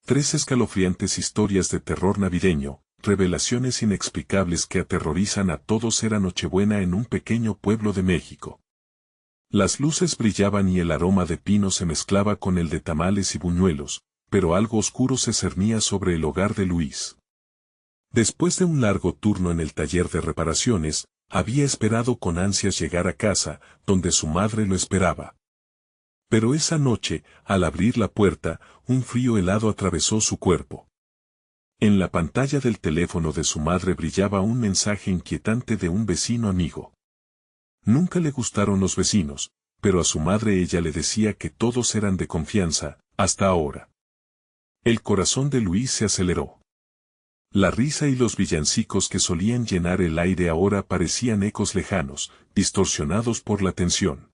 Tres escalofriantes historias de terror navideño, revelaciones inexplicables que aterrorizan a todos. Era Nochebuena en un pequeño pueblo de México. Las luces brillaban y el aroma de pino se mezclaba con el de tamales y buñuelos, pero algo oscuro se cernía sobre el hogar de Luis. Después de un largo turno en el taller de reparaciones, había esperado con ansias llegar a casa, donde su madre lo esperaba. Pero esa noche, al abrir la puerta, un frío helado atravesó su cuerpo. En la pantalla del teléfono de su madre brillaba un mensaje inquietante de un vecino amigo. Nunca le gustaron los vecinos, pero a su madre ella le decía que todos eran de confianza, hasta ahora. El corazón de Luis se aceleró. La risa y los villancicos que solían llenar el aire ahora parecían ecos lejanos, distorsionados por la tensión.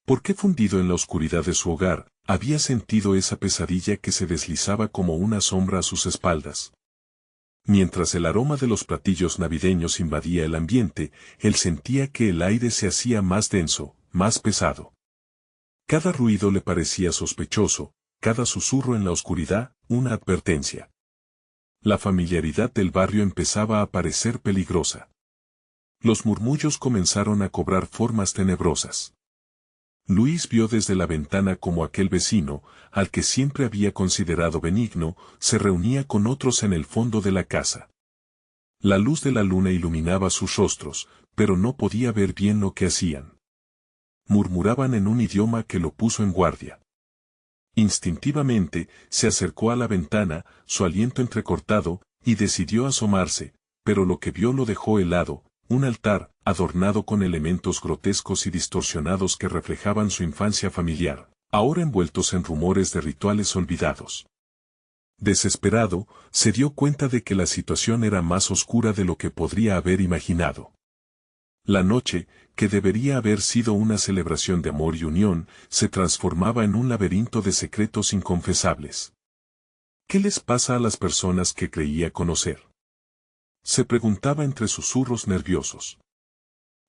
¿Por qué fundido en la oscuridad de su hogar, había sentido esa pesadilla que se deslizaba como una sombra a sus espaldas? Mientras el aroma de los platillos navideños invadía el ambiente, él sentía que el aire se hacía más denso, más pesado. Cada ruido le parecía sospechoso, cada susurro en la oscuridad, una advertencia. La familiaridad del barrio empezaba a parecer peligrosa. Los murmullos comenzaron a cobrar formas tenebrosas. Luis vio desde la ventana como aquel vecino, al que siempre había considerado benigno, se reunía con otros en el fondo de la casa. La luz de la luna iluminaba sus rostros, pero no podía ver bien lo que hacían. Murmuraban en un idioma que lo puso en guardia. Instintivamente, se acercó a la ventana, su aliento entrecortado, y decidió asomarse, pero lo que vio lo dejó helado. Un altar, adornado con elementos grotescos y distorsionados que reflejaban su infancia familiar, ahora envueltos en rumores de rituales olvidados. Desesperado, se dio cuenta de que la situación era más oscura de lo que podría haber imaginado. La noche, que debería haber sido una celebración de amor y unión, se transformaba en un laberinto de secretos inconfesables. ¿Qué les pasa a las personas que creía conocer?, se preguntaba entre susurros nerviosos.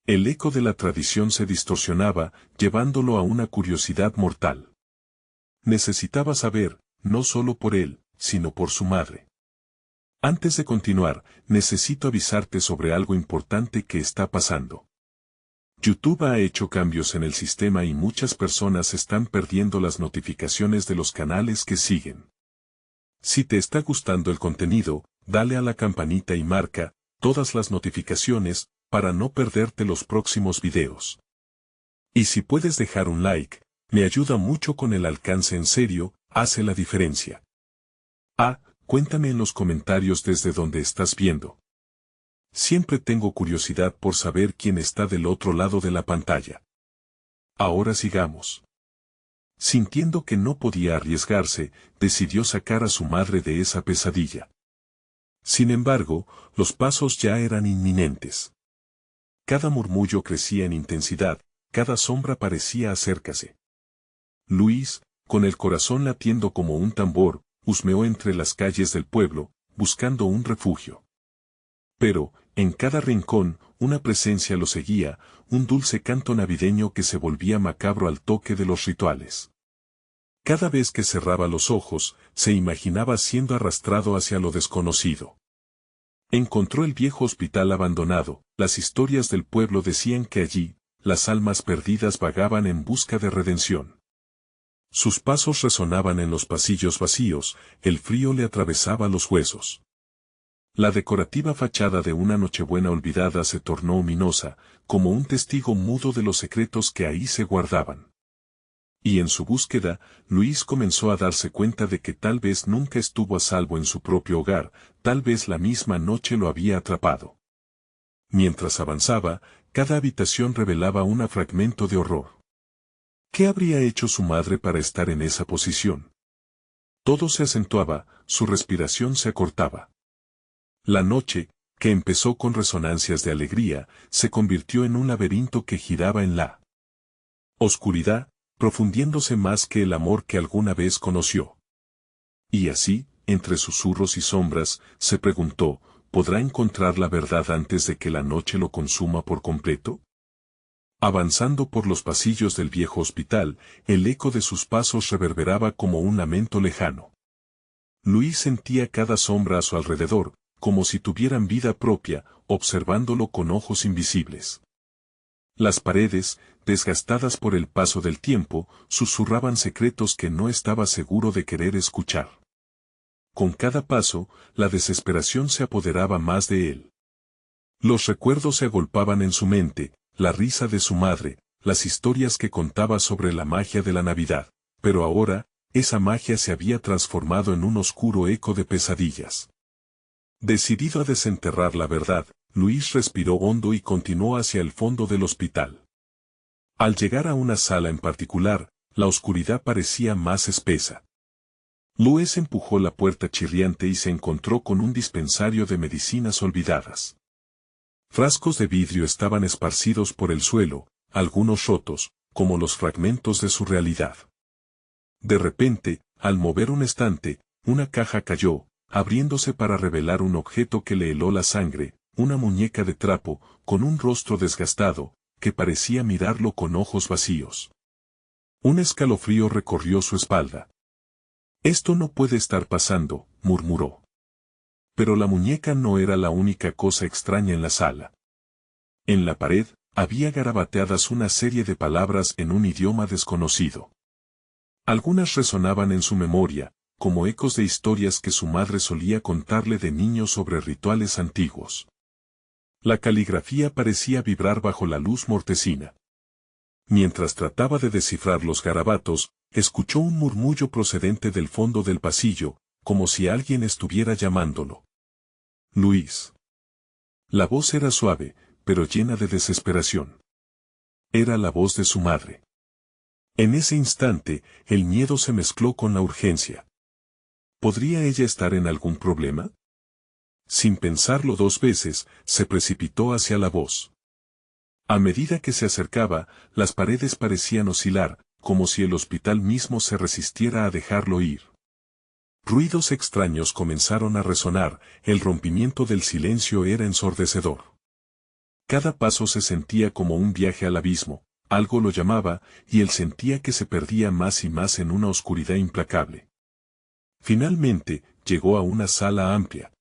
El eco de la tradición se distorsionaba, llevándolo a una curiosidad mortal. Necesitaba saber, no solo por él, sino por su madre. Antes de continuar, necesito avisarte sobre algo importante que está pasando. YouTube ha hecho cambios en el sistema y muchas personas están perdiendo las notificaciones de los canales que siguen. Si te está gustando el contenido, dale a la campanita y marca todas las notificaciones para no perderte los próximos videos. Y si puedes dejar un like, me ayuda mucho con el alcance. En serio, hace la diferencia. Cuéntame en los comentarios desde donde estás viendo. Siempre tengo curiosidad por saber quién está del otro lado de la pantalla. Ahora sigamos. Sintiendo que no podía arriesgarse, decidió sacar a su madre de esa pesadilla. Sin embargo, los pasos ya eran inminentes. Cada murmullo crecía en intensidad, cada sombra parecía acercarse. Luis, con el corazón latiendo como un tambor, husmeó entre las calles del pueblo, buscando un refugio. Pero, en cada rincón, una presencia lo seguía, un dulce canto navideño que se volvía macabro al toque de los rituales. Cada vez que cerraba los ojos, se imaginaba siendo arrastrado hacia lo desconocido. Encontró el viejo hospital abandonado. Las historias del pueblo decían que allí, las almas perdidas vagaban en busca de redención. Sus pasos resonaban en los pasillos vacíos, el frío le atravesaba los huesos. La decorativa fachada de una Nochebuena olvidada se tornó ominosa, como un testigo mudo de los secretos que ahí se guardaban. Y en su búsqueda, Luis comenzó a darse cuenta de que tal vez nunca estuvo a salvo en su propio hogar, tal vez la misma noche lo había atrapado. Mientras avanzaba, cada habitación revelaba un fragmento de horror. ¿Qué habría hecho su madre para estar en esa posición? Todo se acentuaba, su respiración se acortaba. La noche, que empezó con resonancias de alegría, se convirtió en un laberinto que giraba en la oscuridad, profundiéndose más que el amor que alguna vez conoció. Y así, entre susurros y sombras, se preguntó, ¿podrá encontrar la verdad antes de que la noche lo consuma por completo? Avanzando por los pasillos del viejo hospital, el eco de sus pasos reverberaba como un lamento lejano. Luis sentía cada sombra a su alrededor, como si tuvieran vida propia, observándolo con ojos invisibles. Las paredes, desgastadas por el paso del tiempo, susurraban secretos que no estaba seguro de querer escuchar. Con cada paso, la desesperación se apoderaba más de él. Los recuerdos se agolpaban en su mente, la risa de su madre, las historias que contaba sobre la magia de la Navidad, pero ahora, esa magia se había transformado en un oscuro eco de pesadillas. Decidido a desenterrar la verdad, Luis respiró hondo y continuó hacia el fondo del hospital. Al llegar a una sala en particular, la oscuridad parecía más espesa. Luis empujó la puerta chirriante y se encontró con un dispensario de medicinas olvidadas. Frascos de vidrio estaban esparcidos por el suelo, algunos rotos, como los fragmentos de su realidad. De repente, al mover un estante, una caja cayó, abriéndose para revelar un objeto que le heló la sangre, una muñeca de trapo, con un rostro desgastado, que parecía mirarlo con ojos vacíos. Un escalofrío recorrió su espalda. «Esto no puede estar pasando», murmuró. Pero la muñeca no era la única cosa extraña en la sala. En la pared, había garabateadas una serie de palabras en un idioma desconocido. Algunas resonaban en su memoria, como ecos de historias que su madre solía contarle de niño sobre rituales antiguos. La caligrafía parecía vibrar bajo la luz mortecina. Mientras trataba de descifrar los garabatos, escuchó un murmullo procedente del fondo del pasillo, como si alguien estuviera llamándolo. Luis. La voz era suave, pero llena de desesperación. Era la voz de su madre. En ese instante, el miedo se mezcló con la urgencia. ¿Podría ella estar en algún problema? Sin pensarlo dos veces, se precipitó hacia la voz. A medida que se acercaba, las paredes parecían oscilar, como si el hospital mismo se resistiera a dejarlo ir. Ruidos extraños comenzaron a resonar, el rompimiento del silencio era ensordecedor. Cada paso se sentía como un viaje al abismo, algo lo llamaba, y él sentía que se perdía más y más en una oscuridad implacable. Finalmente, llegó a una sala amplia.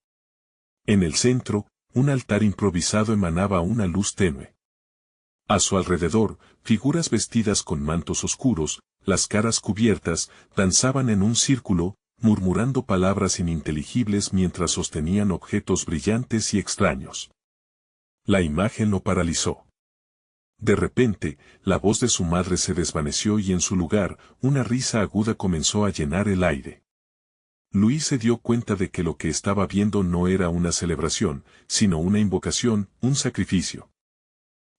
En el centro, un altar improvisado emanaba una luz tenue. A su alrededor, figuras vestidas con mantos oscuros, las caras cubiertas, danzaban en un círculo, murmurando palabras ininteligibles mientras sostenían objetos brillantes y extraños. La imagen lo paralizó. De repente, la voz de su madre se desvaneció y en su lugar, una risa aguda comenzó a llenar el aire. Luis se dio cuenta de que lo que estaba viendo no era una celebración, sino una invocación, un sacrificio.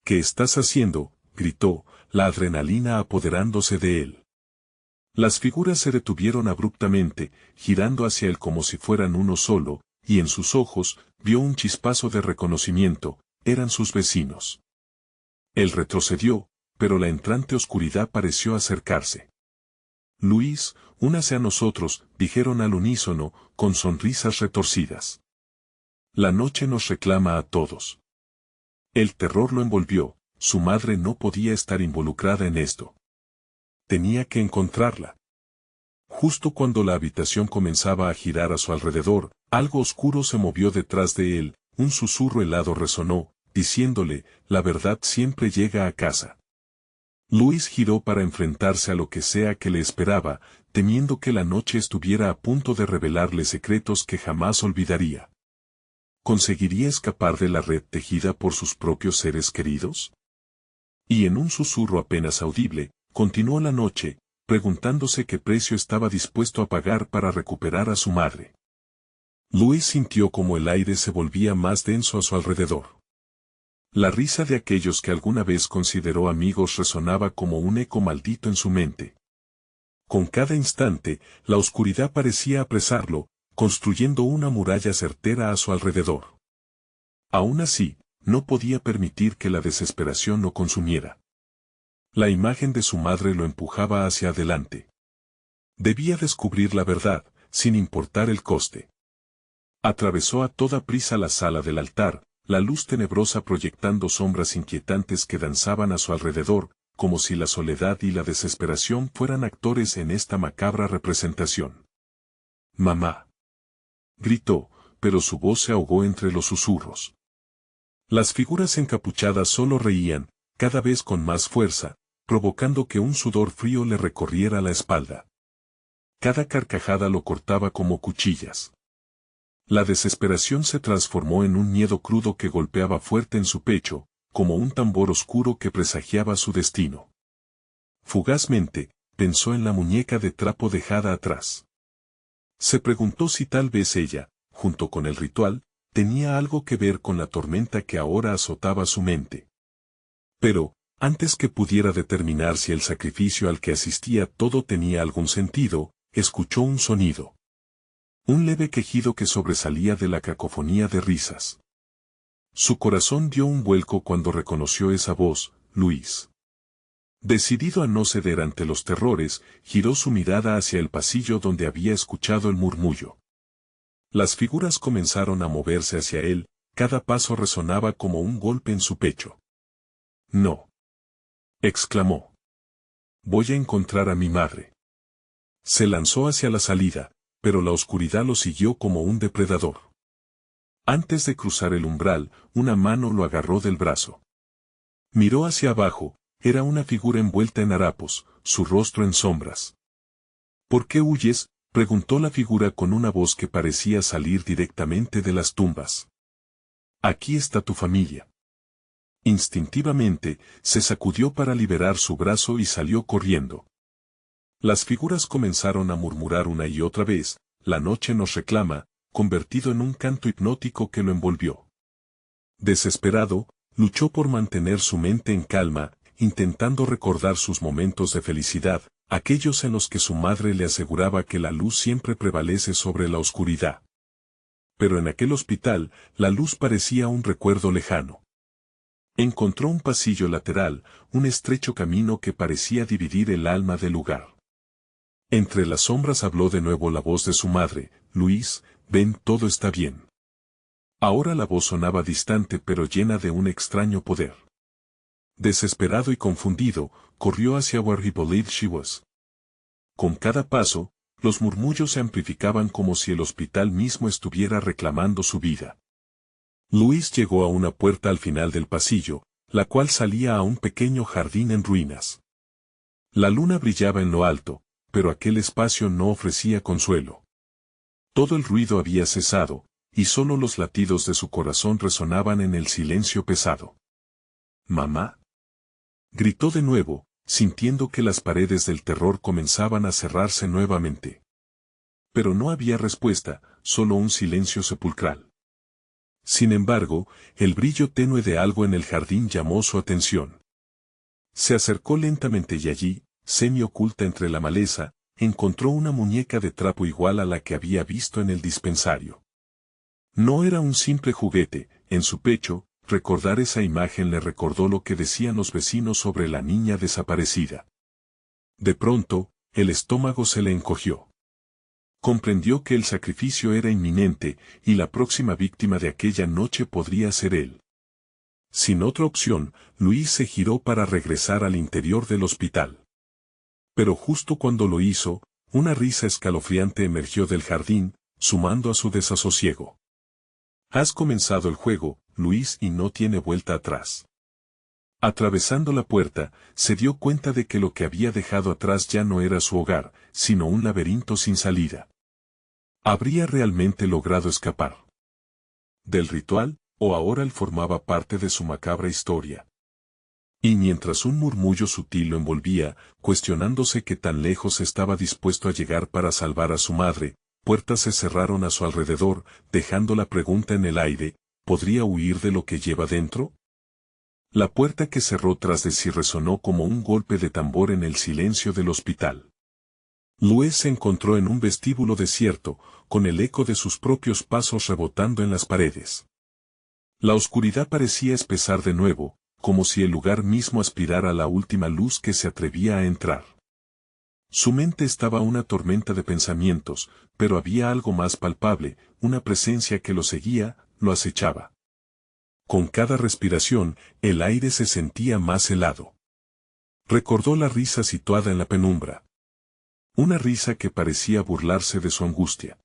«¿Qué estás haciendo?», gritó, la adrenalina apoderándose de él. Las figuras se detuvieron abruptamente, girando hacia él como si fueran uno solo, y en sus ojos, vio un chispazo de reconocimiento, eran sus vecinos. Él retrocedió, pero la entrante oscuridad pareció acercarse. «Luis, únase a nosotros», dijeron al unísono, con sonrisas retorcidas. «La noche nos reclama a todos». El terror lo envolvió, su madre no podía estar involucrada en esto. Tenía que encontrarla. Justo cuando la habitación comenzaba a girar a su alrededor, algo oscuro se movió detrás de él, un susurro helado resonó, diciéndole, «La verdad siempre llega a casa». Luis giró para enfrentarse a lo que sea que le esperaba, temiendo que la noche estuviera a punto de revelarle secretos que jamás olvidaría. ¿Conseguiría escapar de la red tejida por sus propios seres queridos? Y en un susurro apenas audible, continuó la noche, preguntándose qué precio estaba dispuesto a pagar para recuperar a su madre. Luis sintió como el aire se volvía más denso a su alrededor. La risa de aquellos que alguna vez consideró amigos resonaba como un eco maldito en su mente. Con cada instante, la oscuridad parecía apresarlo, construyendo una muralla certera a su alrededor. Aún así, no podía permitir que la desesperación lo consumiera. La imagen de su madre lo empujaba hacia adelante. Debía descubrir la verdad, sin importar el coste. Atravesó a toda prisa la sala del altar, la luz tenebrosa proyectando sombras inquietantes que danzaban a su alrededor, como si la soledad y la desesperación fueran actores en esta macabra representación. «Mamá». gritó, pero su voz se ahogó entre los susurros. Las figuras encapuchadas solo reían, cada vez con más fuerza, provocando que un sudor frío le recorriera la espalda. Cada carcajada lo cortaba como cuchillas. La desesperación se transformó en un miedo crudo que golpeaba fuerte en su pecho, como un tambor oscuro que presagiaba su destino. Fugazmente, pensó en la muñeca de trapo dejada atrás. Se preguntó si tal vez ella, junto con el ritual, tenía algo que ver con la tormenta que ahora azotaba su mente. Pero, antes que pudiera determinar si el sacrificio al que asistía todo tenía algún sentido, escuchó un sonido. Un leve quejido que sobresalía de la cacofonía de risas. Su corazón dio un vuelco cuando reconoció esa voz, Luis. Decidido a no ceder ante los terrores, giró su mirada hacia el pasillo donde había escuchado el murmullo. Las figuras comenzaron a moverse hacia él, cada paso resonaba como un golpe en su pecho. «No», exclamó. «Voy a encontrar a mi madre». Se lanzó hacia la salida, pero la oscuridad lo siguió como un depredador. Antes de cruzar el umbral, una mano lo agarró del brazo. Miró hacia abajo, era una figura envuelta en harapos, su rostro en sombras. «¿Por qué huyes?», preguntó la figura con una voz que parecía salir directamente de las tumbas. «Aquí está tu familia». Instintivamente, se sacudió para liberar su brazo y salió corriendo. Las figuras comenzaron a murmurar una y otra vez, «La noche nos reclama», convertido en un canto hipnótico que lo envolvió. Desesperado, luchó por mantener su mente en calma, intentando recordar sus momentos de felicidad, aquellos en los que su madre le aseguraba que la luz siempre prevalece sobre la oscuridad. Pero en aquel hospital, la luz parecía un recuerdo lejano. Encontró un pasillo lateral, un estrecho camino que parecía dividir el alma del lugar. Entre las sombras habló de nuevo la voz de su madre, «Luis, ven, todo está bien». Ahora la voz sonaba distante pero llena de un extraño poder. Desesperado y confundido, corrió hacia where he believed she was. Con cada paso, los murmullos se amplificaban como si el hospital mismo estuviera reclamando su vida. Luis llegó a una puerta al final del pasillo, la cual salía a un pequeño jardín en ruinas. La luna brillaba en lo alto, pero aquel espacio no ofrecía consuelo. Todo el ruido había cesado, y solo los latidos de su corazón resonaban en el silencio pesado. «¿Mamá?», gritó de nuevo, sintiendo que las paredes del terror comenzaban a cerrarse nuevamente. Pero no había respuesta, solo un silencio sepulcral. Sin embargo, el brillo tenue de algo en el jardín llamó su atención. Se acercó lentamente y allí, semi-oculta entre la maleza, encontró una muñeca de trapo igual a la que había visto en el dispensario. No era un simple juguete, en su pecho, recordar esa imagen le recordó lo que decían los vecinos sobre la niña desaparecida. De pronto, el estómago se le encogió. Comprendió que el sacrificio era inminente, y la próxima víctima de aquella noche podría ser él. Sin otra opción, Luis se giró para regresar al interior del hospital. Pero justo cuando lo hizo, una risa escalofriante emergió del jardín, sumando a su desasosiego. «Has comenzado el juego, Luis, y no tiene vuelta atrás». Atravesando la puerta, se dio cuenta de que lo que había dejado atrás ya no era su hogar, sino un laberinto sin salida. ¿Habría realmente logrado escapar del ritual, o ahora él formaba parte de su macabra historia? Y mientras un murmullo sutil lo envolvía, cuestionándose qué tan lejos estaba dispuesto a llegar para salvar a su madre, puertas se cerraron a su alrededor, dejando la pregunta en el aire, ¿podría huir de lo que lleva dentro? La puerta que cerró tras de sí resonó como un golpe de tambor en el silencio del hospital. Luis se encontró en un vestíbulo desierto, con el eco de sus propios pasos rebotando en las paredes. La oscuridad parecía espesar de nuevo, como si el lugar mismo aspirara a la última luz que se atrevía a entrar. Su mente estaba una tormenta de pensamientos, pero había algo más palpable, una presencia que lo seguía, lo acechaba. Con cada respiración, el aire se sentía más helado. Recordó la risa situada en la penumbra. Una risa que parecía burlarse de su angustia.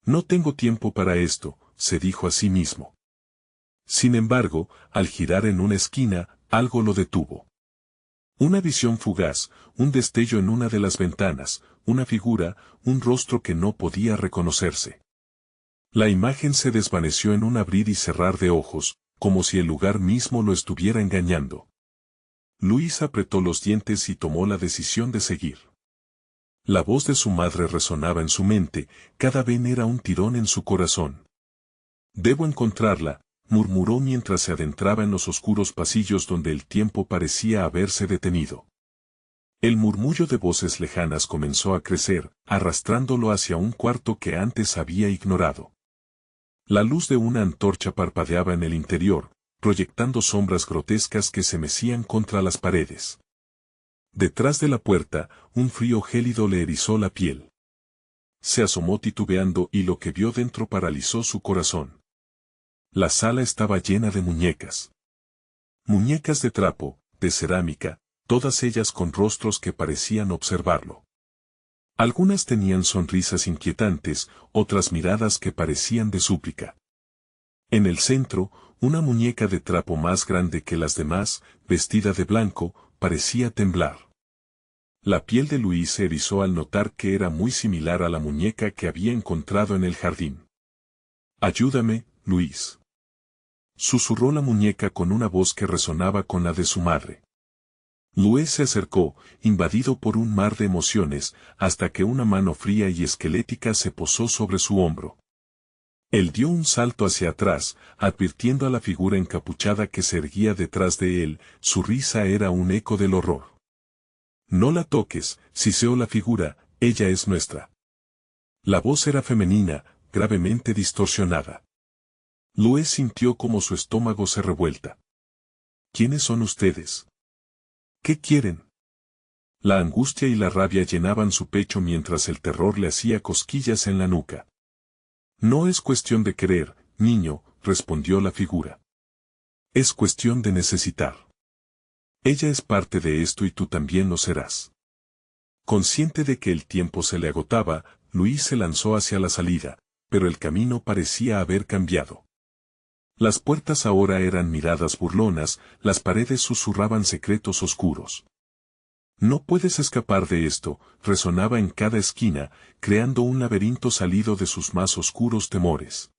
No tengo tiempo para esto, se dijo a sí mismo. Sin embargo, al girar en una esquina, algo lo detuvo. Una visión fugaz, un destello en una de las ventanas, una figura, un rostro que no podía reconocerse. La imagen se desvaneció en un abrir y cerrar de ojos, como si el lugar mismo lo estuviera engañando. Luis apretó los dientes y tomó la decisión de seguir. La voz de su madre resonaba en su mente, cada vez era un tirón en su corazón. Debo encontrarla, murmuró mientras se adentraba en los oscuros pasillos donde el tiempo parecía haberse detenido. El murmullo de voces lejanas comenzó a crecer, arrastrándolo hacia un cuarto que antes había ignorado. La luz de una antorcha parpadeaba en el interior, proyectando sombras grotescas que se mecían contra las paredes. Detrás de la puerta, un frío gélido le erizó la piel. Se asomó titubeando y lo que vio dentro paralizó su corazón. La sala estaba llena de muñecas. Muñecas de trapo, de cerámica, todas ellas con rostros que parecían observarlo. Algunas tenían sonrisas inquietantes, otras miradas que parecían de súplica. En el centro, una muñeca de trapo más grande que las demás, vestida de blanco, parecía temblar. La piel de Luis se erizó al notar que era muy similar a la muñeca que había encontrado en el jardín. «Ayúdame, Luis», susurró la muñeca con una voz que resonaba con la de su madre. Luis se acercó, invadido por un mar de emociones, hasta que una mano fría y esquelética se posó sobre su hombro. Él dio un salto hacia atrás, advirtiendo a la figura encapuchada que se erguía detrás de él, su risa era un eco del horror. «No la toques», siseó la figura, «ella es nuestra». La voz era femenina, gravemente distorsionada. Luis sintió como su estómago se revuelta. «¿Quiénes son ustedes? ¿Qué quieren?». La angustia y la rabia llenaban su pecho mientras el terror le hacía cosquillas en la nuca. «No es cuestión de querer, niño», respondió la figura. «Es cuestión de necesitar. Ella es parte de esto y tú también lo serás». Consciente de que el tiempo se le agotaba, Luis se lanzó hacia la salida, pero el camino parecía haber cambiado. Las puertas ahora eran miradas burlonas, las paredes susurraban secretos oscuros. «No puedes escapar de esto», resonaba en cada esquina, creando un laberinto salido de sus más oscuros temores.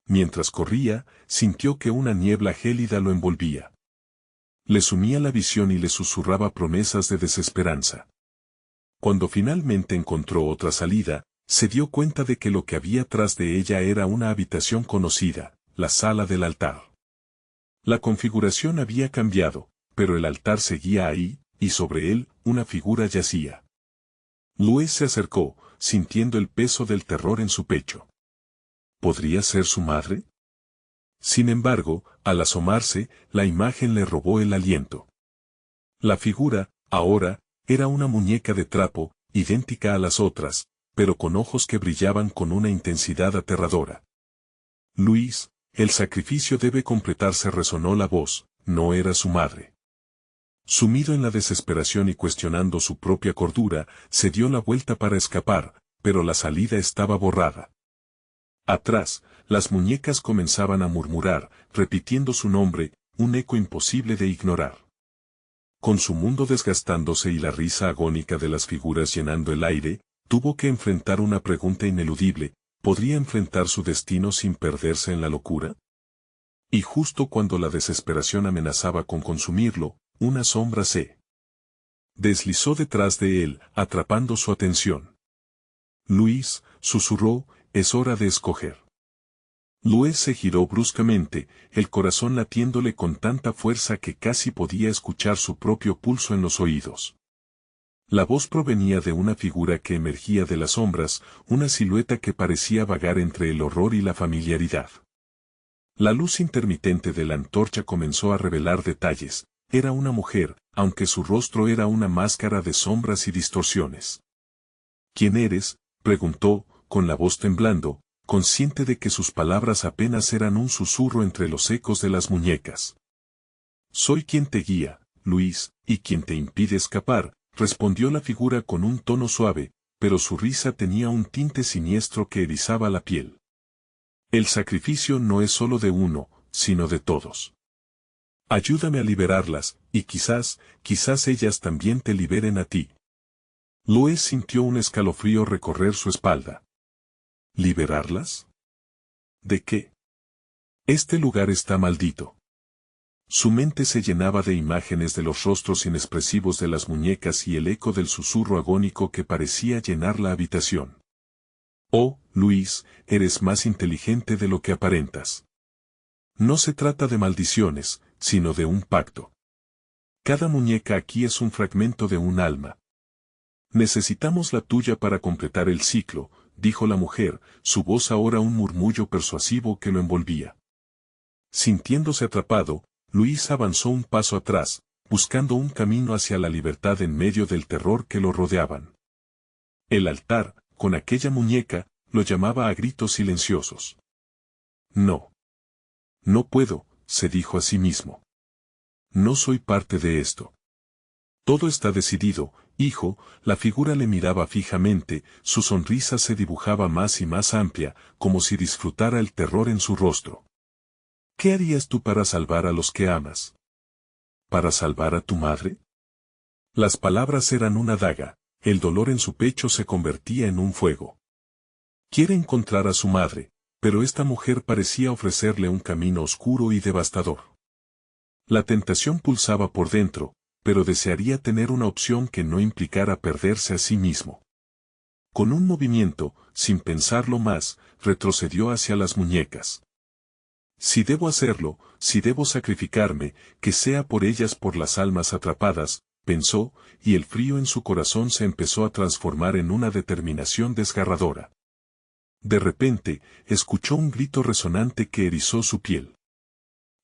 Mientras corría, sintió que una niebla gélida lo envolvía. Le sumía la visión y le susurraba promesas de desesperanza. Cuando finalmente encontró otra salida, se dio cuenta de que lo que había tras de ella era una habitación conocida, la sala del altar. La configuración había cambiado, pero el altar seguía ahí, y sobre él, una figura yacía. Luis se acercó, sintiendo el peso del terror en su pecho. ¿Podría ser su madre? Sin embargo, al asomarse, la imagen le robó el aliento. La figura, ahora, era una muñeca de trapo, idéntica a las otras, pero con ojos que brillaban con una intensidad aterradora. «Luis, el sacrificio debe completarse», resonó la voz, no era su madre. Sumido en la desesperación y cuestionando su propia cordura, se dio la vuelta para escapar, pero la salida estaba borrada. Atrás, las muñecas comenzaban a murmurar, repitiendo su nombre, un eco imposible de ignorar. Con su mundo desgastándose y la risa agónica de las figuras llenando el aire, tuvo que enfrentar una pregunta ineludible: ¿podría enfrentar su destino sin perderse en la locura? Y justo cuando la desesperación amenazaba con consumirlo, una sombra se deslizó detrás de él, atrapando su atención. «Luis», susurró, «es hora de escoger». Luis se giró bruscamente, el corazón latiéndole con tanta fuerza que casi podía escuchar su propio pulso en los oídos. La voz provenía de una figura que emergía de las sombras, una silueta que parecía vagar entre el horror y la familiaridad. La luz intermitente de la antorcha comenzó a revelar detalles. Era una mujer, aunque su rostro era una máscara de sombras y distorsiones. «¿Quién eres?», preguntó, con la voz temblando, consciente de que sus palabras apenas eran un susurro entre los ecos de las muñecas. «Soy quien te guía, Luis, y quien te impide escapar», respondió la figura con un tono suave, pero su risa tenía un tinte siniestro que erizaba la piel. El sacrificio no es solo de uno, sino de todos. Ayúdame a liberarlas, y quizás ellas también te liberen a ti. Louis sintió un escalofrío recorrer su espalda. ¿Liberarlas? ¿De qué? Este lugar está maldito. Su mente se llenaba de imágenes de los rostros inexpresivos de las muñecas y el eco del susurro agónico que parecía llenar la habitación. Oh, Louis, eres más inteligente de lo que aparentas. No se trata de maldiciones, sino de un pacto. Cada muñeca aquí es un fragmento de un alma. Necesitamos la tuya para completar el ciclo, dijo la mujer, su voz ahora un murmullo persuasivo que lo envolvía. Sintiéndose atrapado, Louis avanzó un paso atrás, buscando un camino hacia la libertad en medio del terror que lo rodeaban. El altar, con aquella muñeca, lo llamaba a gritos silenciosos. No. No puedo, se dijo a sí mismo. No soy parte de esto. Todo está decidido, hijo, la figura le miraba fijamente, su sonrisa se dibujaba más y más amplia, como si disfrutara el terror en su rostro. ¿Qué harías tú para salvar a los que amas? ¿Para salvar a tu madre? Las palabras eran una daga, el dolor en su pecho se convertía en un fuego. Quiere encontrar a su madre, pero esta mujer parecía ofrecerle un camino oscuro y devastador. La tentación pulsaba por dentro, pero desearía tener una opción que no implicara perderse a sí mismo. Con un movimiento, sin pensarlo más, retrocedió hacia las muñecas. Si debo hacerlo, si debo sacrificarme, que sea por ellas, por las almas atrapadas, pensó, y el frío en su corazón se empezó a transformar en una determinación desgarradora. De repente, escuchó un grito resonante que erizó su piel.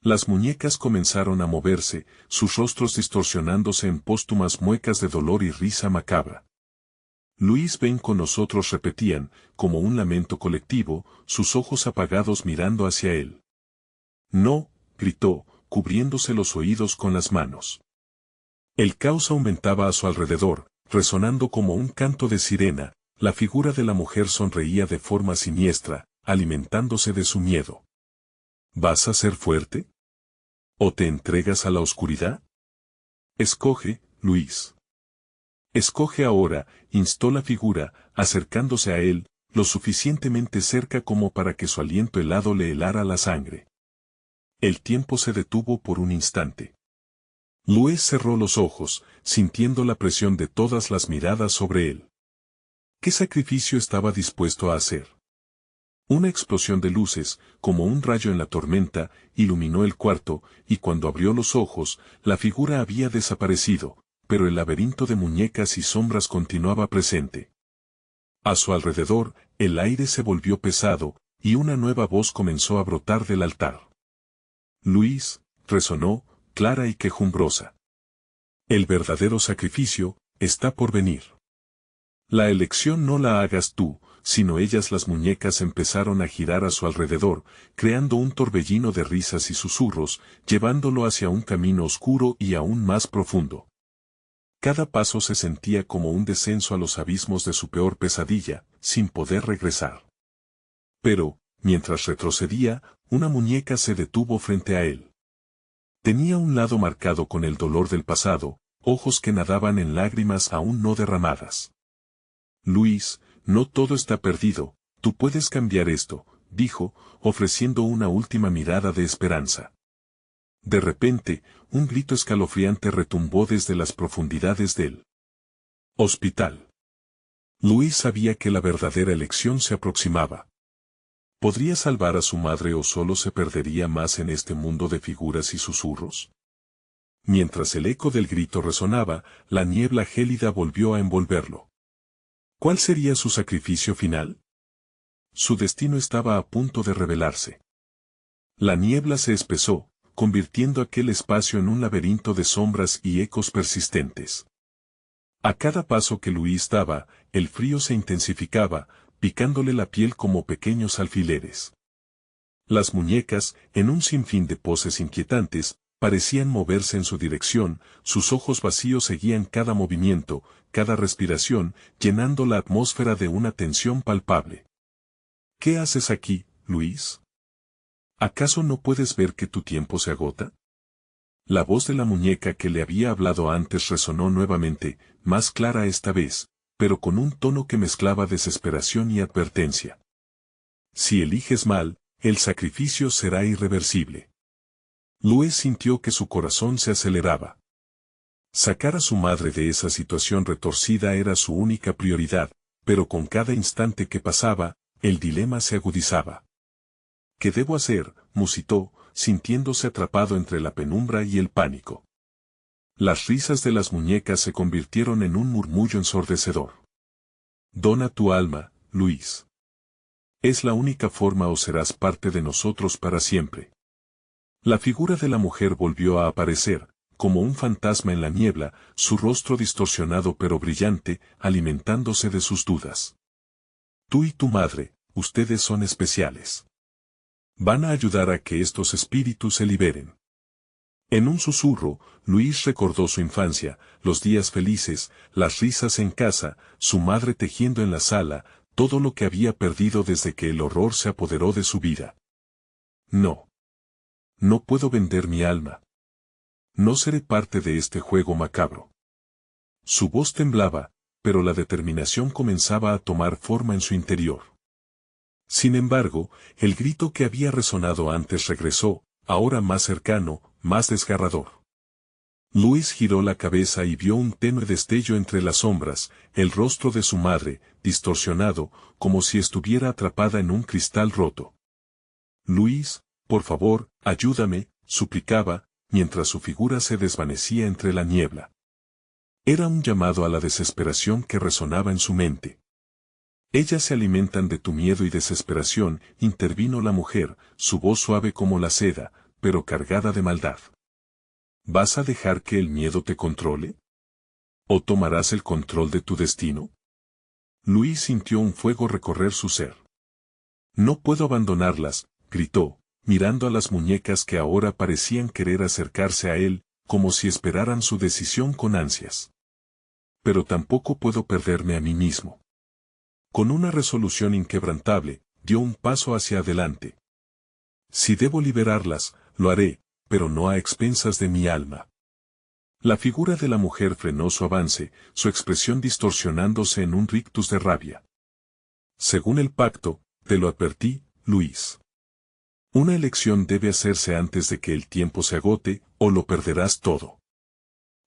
Las muñecas comenzaron a moverse, sus rostros distorsionándose en póstumas muecas de dolor y risa macabra. Louis, ven con nosotros, repetían, como un lamento colectivo, sus ojos apagados mirando hacia él. No, gritó, cubriéndose los oídos con las manos. El caos aumentaba a su alrededor, resonando como un canto de sirena, la figura de la mujer sonreía de forma siniestra, alimentándose de su miedo. ¿Vas a ser fuerte? ¿O te entregas a la oscuridad? Escoge, Louis. Escoge ahora, instó la figura, acercándose a él, lo suficientemente cerca como para que su aliento helado le helara la sangre. El tiempo se detuvo por un instante. Louis cerró los ojos, sintiendo la presión de todas las miradas sobre él. ¿Qué sacrificio estaba dispuesto a hacer? Una explosión de luces, como un rayo en la tormenta, iluminó el cuarto, y cuando abrió los ojos, la figura había desaparecido, pero el laberinto de muñecas y sombras continuaba presente. A su alrededor, el aire se volvió pesado, y una nueva voz comenzó a brotar del altar. Louis, resonó, clara y quejumbrosa. El verdadero sacrificio está por venir. La elección no la hagas tú, sino ellas. Las muñecas empezaron a girar a su alrededor, creando un torbellino de risas y susurros, llevándolo hacia un camino oscuro y aún más profundo. Cada paso se sentía como un descenso a los abismos de su peor pesadilla, sin poder regresar. Pero, mientras retrocedía, una muñeca se detuvo frente a él. Tenía un lado marcado con el dolor del pasado, ojos que nadaban en lágrimas aún no derramadas. Louis, no todo está perdido, tú puedes cambiar esto, dijo, ofreciendo una última mirada de esperanza. De repente, un grito escalofriante retumbó desde las profundidades del hospital. Louis sabía que la verdadera elección se aproximaba. ¿Podría salvar a su madre o solo se perdería más en este mundo de figuras y susurros? Mientras el eco del grito resonaba, la niebla gélida volvió a envolverlo. ¿Cuál sería su sacrificio final? Su destino estaba a punto de revelarse. La niebla se espesó, convirtiendo aquel espacio en un laberinto de sombras y ecos persistentes. A cada paso que Louis daba, el frío se intensificaba, picándole la piel como pequeños alfileres. Las muñecas, en un sinfín de poses inquietantes, parecían moverse en su dirección, sus ojos vacíos seguían cada movimiento, cada respiración, llenando la atmósfera de una tensión palpable. ¿Qué haces aquí, Luis? ¿Acaso no puedes ver que tu tiempo se agota? La voz de la muñeca que le había hablado antes resonó nuevamente, más clara esta vez, pero con un tono que mezclaba desesperación y advertencia. Si eliges mal, el sacrificio será irreversible. Luis sintió que su corazón se aceleraba. Sacar a su madre de esa situación retorcida era su única prioridad, pero con cada instante que pasaba, el dilema se agudizaba. ¿Qué debo hacer?, musitó, sintiéndose atrapado entre la penumbra y el pánico. Las risas de las muñecas se convirtieron en un murmullo ensordecedor. Dona tu alma, Luis. Es la única forma o serás parte de nosotros para siempre. La figura de la mujer volvió a aparecer, como un fantasma en la niebla, su rostro distorsionado pero brillante, alimentándose de sus dudas. Tú y tu madre, ustedes son especiales. Van a ayudar a que estos espíritus se liberen. En un susurro, Luis recordó su infancia, los días felices, las risas en casa, su madre tejiendo en la sala, todo lo que había perdido desde que el horror se apoderó de su vida. No. No puedo vender mi alma. No seré parte de este juego macabro. Su voz temblaba, pero la determinación comenzaba a tomar forma en su interior. Sin embargo, el grito que había resonado antes regresó, ahora más cercano, más desgarrador. Luis giró la cabeza y vio un tenue destello entre las sombras, el rostro de su madre, distorsionado, como si estuviera atrapada en un cristal roto. Luis, por favor, ayúdame, suplicaba, mientras su figura se desvanecía entre la niebla. Era un llamado a la desesperación que resonaba en su mente. Ellas se alimentan de tu miedo y desesperación, intervino la mujer, su voz suave como la seda, pero cargada de maldad. ¿Vas a dejar que el miedo te controle? ¿O tomarás el control de tu destino? Luis sintió un fuego recorrer su ser. No puedo abandonarlas, gritó, mirando a las muñecas que ahora parecían querer acercarse a él, como si esperaran su decisión con ansias. Pero tampoco puedo perderme a mí mismo. Con una resolución inquebrantable, dio un paso hacia adelante. Si debo liberarlas, lo haré, pero no a expensas de mi alma. La figura de la mujer frenó su avance, su expresión distorsionándose en un rictus de rabia. Según el pacto, te lo advertí, Luis. Una elección debe hacerse antes de que el tiempo se agote, o lo perderás todo.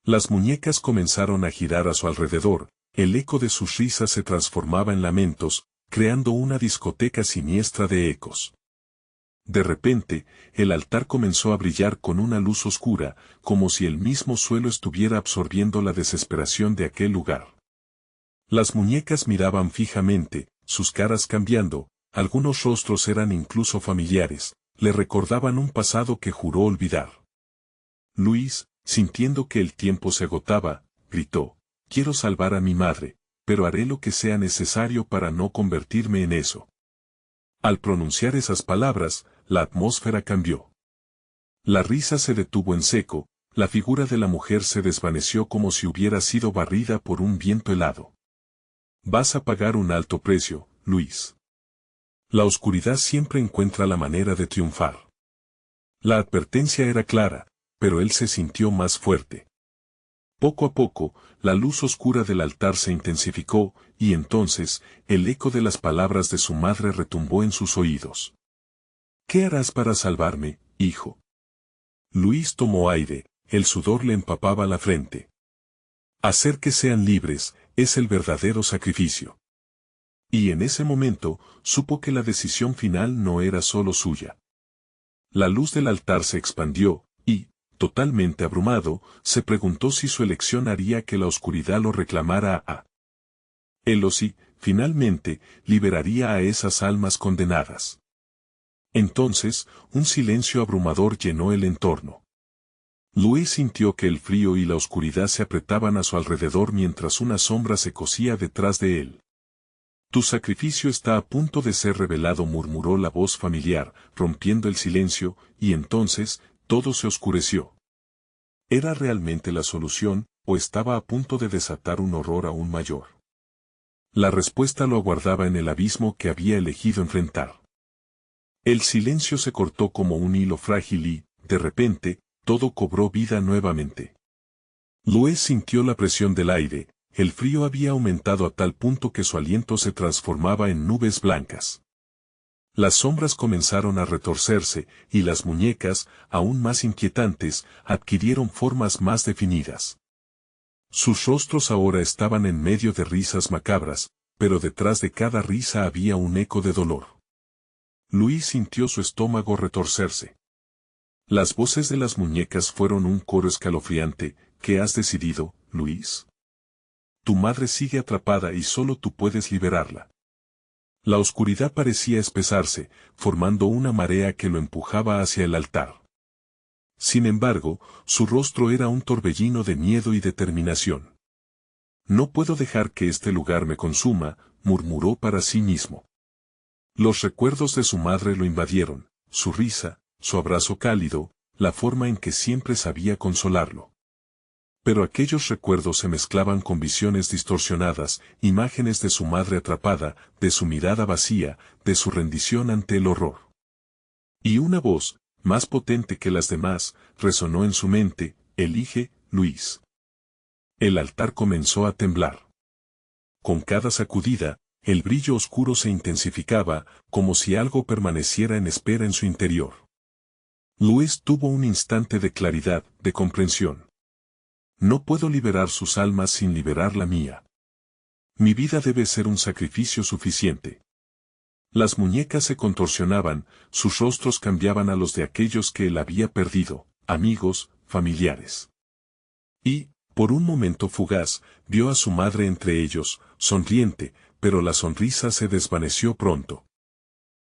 Las muñecas comenzaron a girar a su alrededor, el eco de sus risas se transformaba en lamentos, creando una discoteca siniestra de ecos. De repente, el altar comenzó a brillar con una luz oscura, como si el mismo suelo estuviera absorbiendo la desesperación de aquel lugar. Las muñecas miraban fijamente, sus caras cambiando, algunos rostros eran incluso familiares, le recordaban un pasado que juró olvidar. Luis, sintiendo que el tiempo se agotaba, gritó, quiero salvar a mi madre, pero haré lo que sea necesario para no convertirme en eso. Al pronunciar esas palabras, la atmósfera cambió. La risa se detuvo en seco, la figura de la mujer se desvaneció como si hubiera sido barrida por un viento helado. Vas a pagar un alto precio, Luis. La oscuridad siempre encuentra la manera de triunfar. La advertencia era clara, pero él se sintió más fuerte. Poco a poco, la luz oscura del altar se intensificó, y entonces, el eco de las palabras de su madre retumbó en sus oídos. ¿Qué harás para salvarme, hijo? Luis tomó aire, el sudor le empapaba la frente. Hacer que sean libres, es el verdadero sacrificio. Y en ese momento, supo que la decisión final no era solo suya. La luz del altar se expandió, y, totalmente abrumado, se preguntó si su elección haría que la oscuridad lo reclamara a él o si, finalmente, liberaría a esas almas condenadas. Entonces, un silencio abrumador llenó el entorno. Luis sintió que el frío y la oscuridad se apretaban a su alrededor mientras una sombra se cosía detrás de él. Tu sacrificio está a punto de ser revelado, murmuró la voz familiar, rompiendo el silencio, y entonces, todo se oscureció. ¿Era realmente la solución, o estaba a punto de desatar un horror aún mayor? La respuesta lo aguardaba en el abismo que había elegido enfrentar. El silencio se cortó como un hilo frágil y, de repente, todo cobró vida nuevamente. Louis sintió la presión del aire, el frío había aumentado a tal punto que su aliento se transformaba en nubes blancas. Las sombras comenzaron a retorcerse, y las muñecas, aún más inquietantes, adquirieron formas más definidas. Sus rostros ahora estaban en medio de risas macabras, pero detrás de cada risa había un eco de dolor. Louis sintió su estómago retorcerse. Las voces de las muñecas fueron un coro escalofriante. ¿Qué has decidido, Louis? Tu madre sigue atrapada y solo tú puedes liberarla. La oscuridad parecía espesarse, formando una marea que lo empujaba hacia el altar. Sin embargo, su rostro era un torbellino de miedo y determinación. No puedo dejar que este lugar me consuma, murmuró para sí mismo. Los recuerdos de su madre lo invadieron, su risa, su abrazo cálido, la forma en que siempre sabía consolarlo. Pero aquellos recuerdos se mezclaban con visiones distorsionadas, imágenes de su madre atrapada, de su mirada vacía, de su rendición ante el horror. Y una voz, más potente que las demás, resonó en su mente: elige, Louis. El altar comenzó a temblar. Con cada sacudida, el brillo oscuro se intensificaba, como si algo permaneciera en espera en su interior. Louis tuvo un instante de claridad, de comprensión. No puedo liberar sus almas sin liberar la mía. Mi vida debe ser un sacrificio suficiente. Las muñecas se contorsionaban, sus rostros cambiaban a los de aquellos que él había perdido, amigos, familiares. Y, por un momento fugaz, vio a su madre entre ellos, sonriente, pero la sonrisa se desvaneció pronto.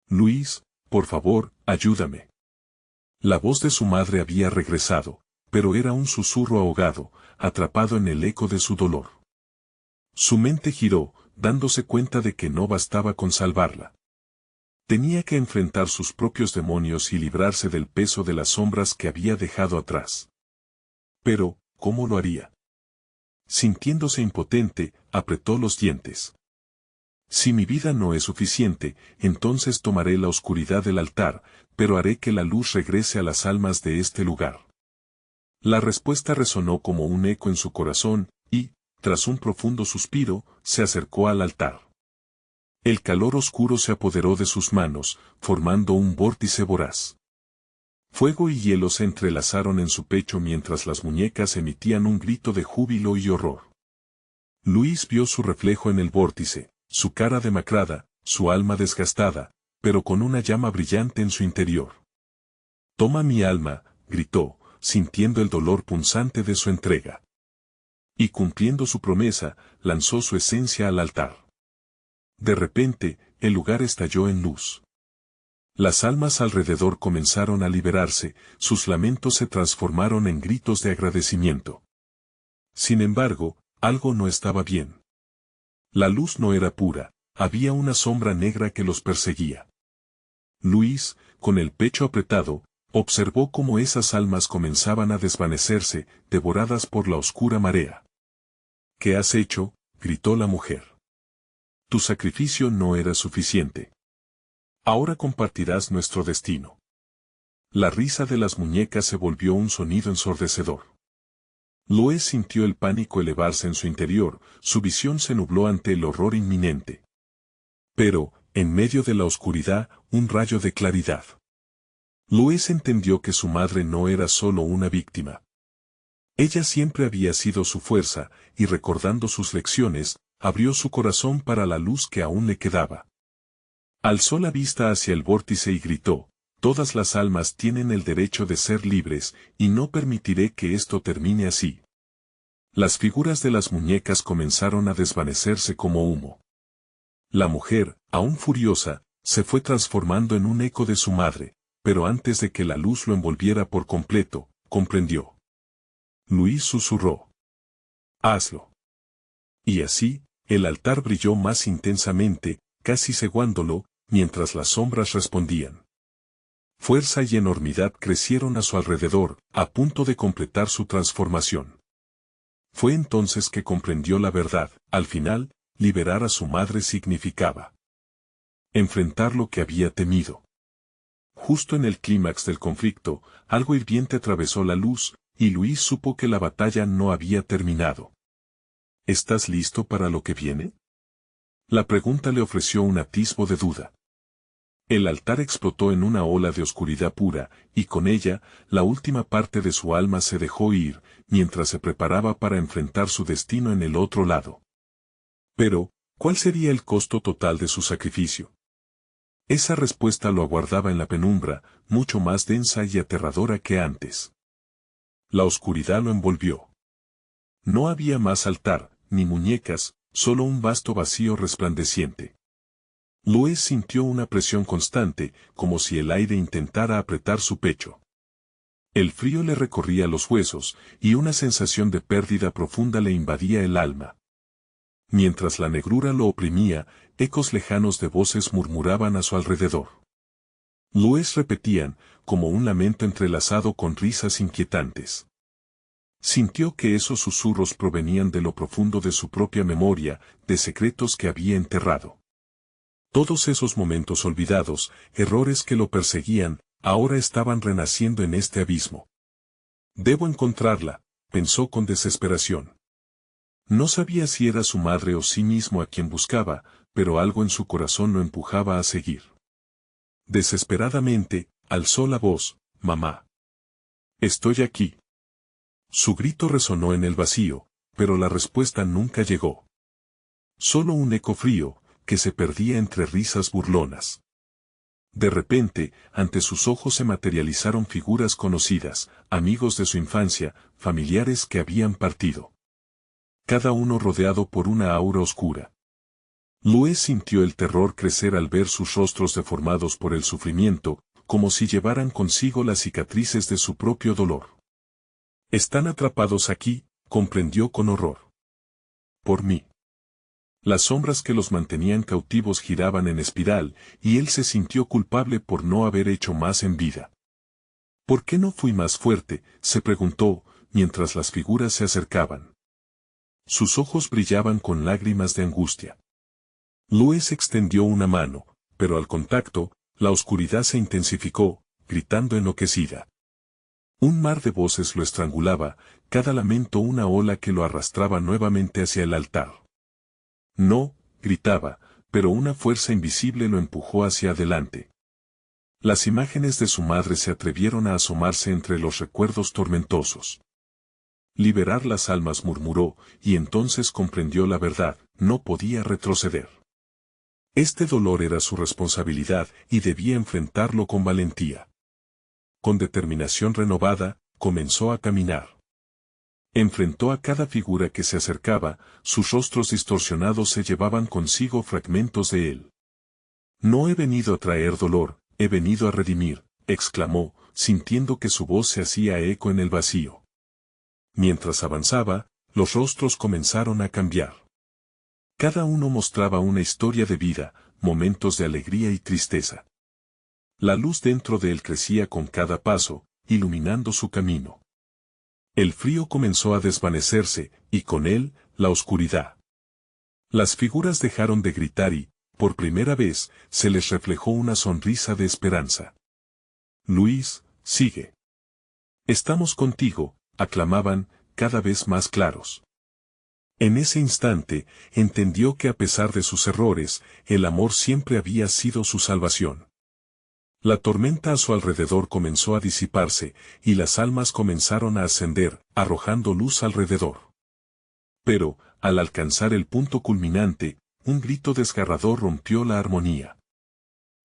Louis, por favor, ayúdame. La voz de su madre había regresado, pero era un susurro ahogado, atrapado en el eco de su dolor. Su mente giró, dándose cuenta de que no bastaba con salvarla. Tenía que enfrentar sus propios demonios y librarse del peso de las sombras que había dejado atrás. Pero, ¿cómo lo haría? Sintiéndose impotente, apretó los dientes. Si mi vida no es suficiente, entonces tomaré la oscuridad del altar, pero haré que la luz regrese a las almas de este lugar. La respuesta resonó como un eco en su corazón, y, tras un profundo suspiro, se acercó al altar. El calor oscuro se apoderó de sus manos, formando un vórtice voraz. Fuego y hielo se entrelazaron en su pecho mientras las muñecas emitían un grito de júbilo y horror. Louis vio su reflejo en el vórtice, su cara demacrada, su alma desgastada, pero con una llama brillante en su interior. «Toma mi alma», gritó, sintiendo el dolor punzante de su entrega. Y cumpliendo su promesa, lanzó su esencia al altar. De repente, el lugar estalló en luz. Las almas alrededor comenzaron a liberarse, sus lamentos se transformaron en gritos de agradecimiento. Sin embargo, algo no estaba bien. La luz no era pura, había una sombra negra que los perseguía. Louis, con el pecho apretado, observó cómo esas almas comenzaban a desvanecerse, devoradas por la oscura marea. «¿Qué has hecho?», gritó la mujer. «Tu sacrificio no era suficiente. Ahora compartirás nuestro destino». La risa de las muñecas se volvió un sonido ensordecedor. Louis sintió el pánico elevarse en su interior, su visión se nubló ante el horror inminente. Pero, en medio de la oscuridad, un rayo de claridad. Louis entendió que su madre no era solo una víctima. Ella siempre había sido su fuerza, y recordando sus lecciones, abrió su corazón para la luz que aún le quedaba. Alzó la vista hacia el vórtice y gritó: «Todas las almas tienen el derecho de ser libres, y no permitiré que esto termine así». Las figuras de las muñecas comenzaron a desvanecerse como humo. La mujer, aún furiosa, se fue transformando en un eco de su madre, pero antes de que la luz lo envolviera por completo, comprendió. Louis susurró: «Hazlo». Y así, el altar brilló más intensamente, casi cegándolo, mientras las sombras respondían. Fuerza y enormidad crecieron a su alrededor, a punto de completar su transformación. Fue entonces que comprendió la verdad. Al final, liberar a su madre significaba enfrentar lo que había temido. Justo en el clímax del conflicto, algo hirviente atravesó la luz, y Luis supo que la batalla no había terminado. ¿Estás listo para lo que viene? La pregunta le ofreció un atisbo de duda. El altar explotó en una ola de oscuridad pura, y con ella, la última parte de su alma se dejó ir, mientras se preparaba para enfrentar su destino en el otro lado. Pero, ¿cuál sería el costo total de su sacrificio? Esa respuesta lo aguardaba en la penumbra, mucho más densa y aterradora que antes. La oscuridad lo envolvió. No había más altar, ni muñecas, solo un vasto vacío resplandeciente. Luis sintió una presión constante, como si el aire intentara apretar su pecho. El frío le recorría los huesos, y una sensación de pérdida profunda le invadía el alma. Mientras la negrura lo oprimía, ecos lejanos de voces murmuraban a su alrededor. Luis repetían, como un lamento entrelazado con risas inquietantes. Sintió que esos susurros provenían de lo profundo de su propia memoria, de secretos que había enterrado. Todos esos momentos olvidados, errores que lo perseguían, ahora estaban renaciendo en este abismo. Debo encontrarla, pensó con desesperación. No sabía si era su madre o sí mismo a quien buscaba, pero algo en su corazón lo empujaba a seguir. Desesperadamente, alzó la voz, «Mamá. Estoy aquí». Su grito resonó en el vacío, pero la respuesta nunca llegó. Solo un eco frío, que se perdía entre risas burlonas. De repente, ante sus ojos se materializaron figuras conocidas, amigos de su infancia, familiares que habían partido. Cada uno rodeado por una aura oscura. Luis sintió el terror crecer al ver sus rostros deformados por el sufrimiento, como si llevaran consigo las cicatrices de su propio dolor. Están atrapados aquí, comprendió con horror. Por mí. Las sombras que los mantenían cautivos giraban en espiral, y él se sintió culpable por no haber hecho más en vida. ¿Por qué no fui más fuerte?, se preguntó, mientras las figuras se acercaban. Sus ojos brillaban con lágrimas de angustia. Luis extendió una mano, pero al contacto, la oscuridad se intensificó, gritando enloquecida. Un mar de voces lo estrangulaba, cada lamento una ola que lo arrastraba nuevamente hacia el altar. No, gritaba, pero una fuerza invisible lo empujó hacia adelante. Las imágenes de su madre se atrevieron a asomarse entre los recuerdos tormentosos. Liberar las almas, murmuró, y entonces comprendió la verdad, no podía retroceder. Este dolor era su responsabilidad y debía enfrentarlo con valentía. Con determinación renovada, comenzó a caminar. Enfrentó a cada figura que se acercaba, sus rostros distorsionados se llevaban consigo fragmentos de él. No he venido a traer dolor, he venido a redimir, exclamó, sintiendo que su voz se hacía eco en el vacío. Mientras avanzaba, los rostros comenzaron a cambiar. Cada uno mostraba una historia de vida, momentos de alegría y tristeza. La luz dentro de él crecía con cada paso, iluminando su camino. El frío comenzó a desvanecerse, y con él, la oscuridad. Las figuras dejaron de gritar y, por primera vez, se les reflejó una sonrisa de esperanza. Luis, sigue. Estamos contigo, aclamaban, cada vez más claros. En ese instante, entendió que a pesar de sus errores, el amor siempre había sido su salvación. La tormenta a su alrededor comenzó a disiparse, y las almas comenzaron a ascender, arrojando luz alrededor. Pero, al alcanzar el punto culminante, un grito desgarrador rompió la armonía.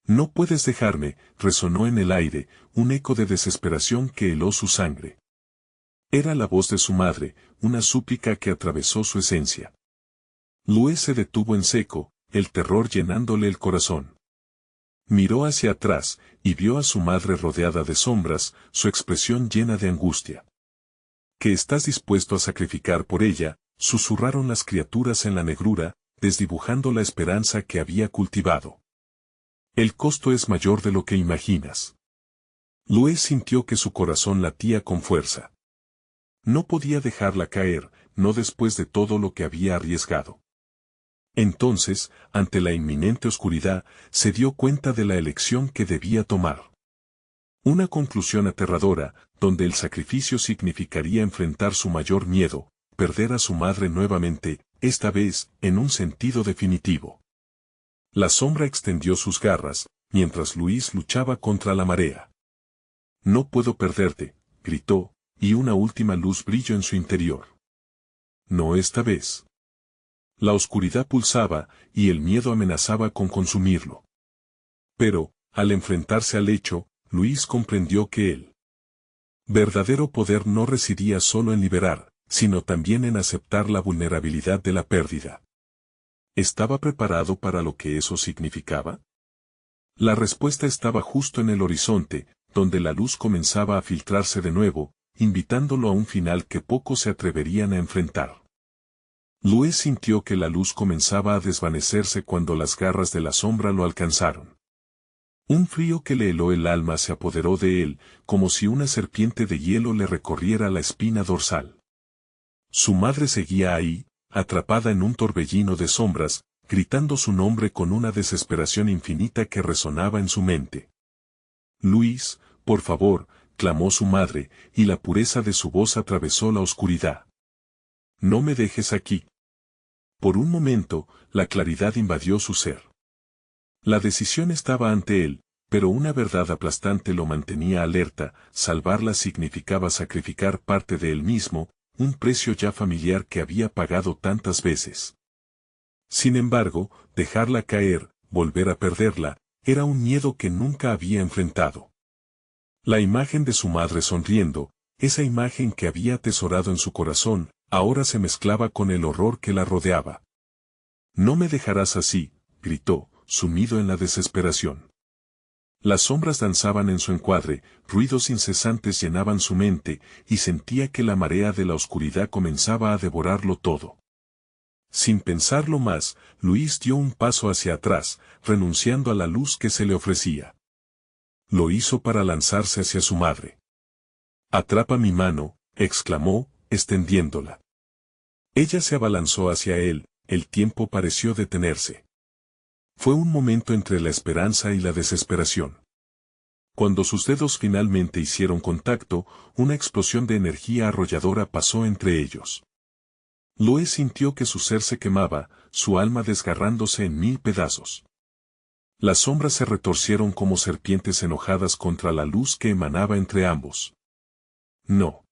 «No puedes dejarme», resonó en el aire, un eco de desesperación que heló su sangre. Era la voz de su madre, una súplica que atravesó su esencia. Luis se detuvo en seco, el terror llenándole el corazón. Miró hacia atrás, y vio a su madre rodeada de sombras, su expresión llena de angustia. «¿Qué estás dispuesto a sacrificar por ella?», susurraron las criaturas en la negrura, desdibujando la esperanza que había cultivado. «El costo es mayor de lo que imaginas». Luis sintió que su corazón latía con fuerza. No podía dejarla caer, no después de todo lo que había arriesgado. Entonces, ante la inminente oscuridad, se dio cuenta de la elección que debía tomar. Una conclusión aterradora, donde el sacrificio significaría enfrentar su mayor miedo, perder a su madre nuevamente, esta vez, en un sentido definitivo. La sombra extendió sus garras, mientras Luis luchaba contra la marea. No puedo perderte, gritó, y una última luz brilló en su interior. No esta vez. La oscuridad pulsaba, y el miedo amenazaba con consumirlo. Pero, al enfrentarse al hecho, Luis comprendió que el verdadero poder no residía solo en liberar, sino también en aceptar la vulnerabilidad de la pérdida. ¿Estaba preparado para lo que eso significaba? La respuesta estaba justo en el horizonte, donde la luz comenzaba a filtrarse de nuevo, invitándolo a un final que pocos se atreverían a enfrentar. Luis sintió que la luz comenzaba a desvanecerse cuando las garras de la sombra lo alcanzaron. Un frío que le heló el alma se apoderó de él, como si una serpiente de hielo le recorriera la espina dorsal. Su madre seguía ahí, atrapada en un torbellino de sombras, gritando su nombre con una desesperación infinita que resonaba en su mente. Luis, por favor, clamó su madre, y la pureza de su voz atravesó la oscuridad. No me dejes aquí. Por un momento, la claridad invadió su ser. La decisión estaba ante él, pero una verdad aplastante lo mantenía alerta. Salvarla significaba sacrificar parte de él mismo, un precio ya familiar que había pagado tantas veces. Sin embargo, dejarla caer, volver a perderla, era un miedo que nunca había enfrentado. La imagen de su madre sonriendo, esa imagen que había atesorado en su corazón, ahora se mezclaba con el horror que la rodeaba. «No me dejarás así», gritó, sumido en la desesperación. Las sombras danzaban en su encuadre, ruidos incesantes llenaban su mente, y sentía que la marea de la oscuridad comenzaba a devorarlo todo. Sin pensarlo más, Luis dio un paso hacia atrás, renunciando a la luz que se le ofrecía. Lo hizo para lanzarse hacia su madre. «Atrapa mi mano», exclamó, extendiéndola. Ella se abalanzó hacia él, el tiempo pareció detenerse. Fue un momento entre la esperanza y la desesperación. Cuando sus dedos finalmente hicieron contacto, una explosión de energía arrolladora pasó entre ellos. Luis sintió que su ser se quemaba, su alma desgarrándose en 1000 pedazos. Las sombras se retorcieron como serpientes enojadas contra la luz que emanaba entre ambos. «No.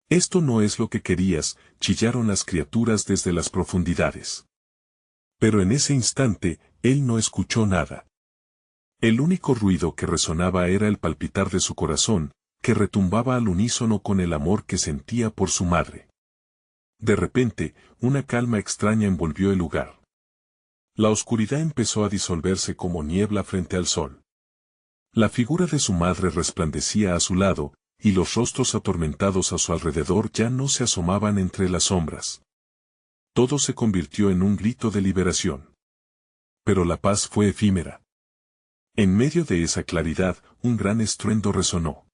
Esto no es lo que querías», chillaron las criaturas desde las profundidades. Pero en ese instante, él no escuchó nada. El único ruido que resonaba era el palpitar de su corazón, que retumbaba al unísono con el amor que sentía por su madre. De repente, una calma extraña envolvió el lugar. La oscuridad empezó a disolverse como niebla frente al sol. La figura de su madre resplandecía a su lado, y los rostros atormentados a su alrededor ya no se asomaban entre las sombras. Todo se convirtió en un grito de liberación. Pero la paz fue efímera. En medio de esa claridad, un gran estruendo resonó.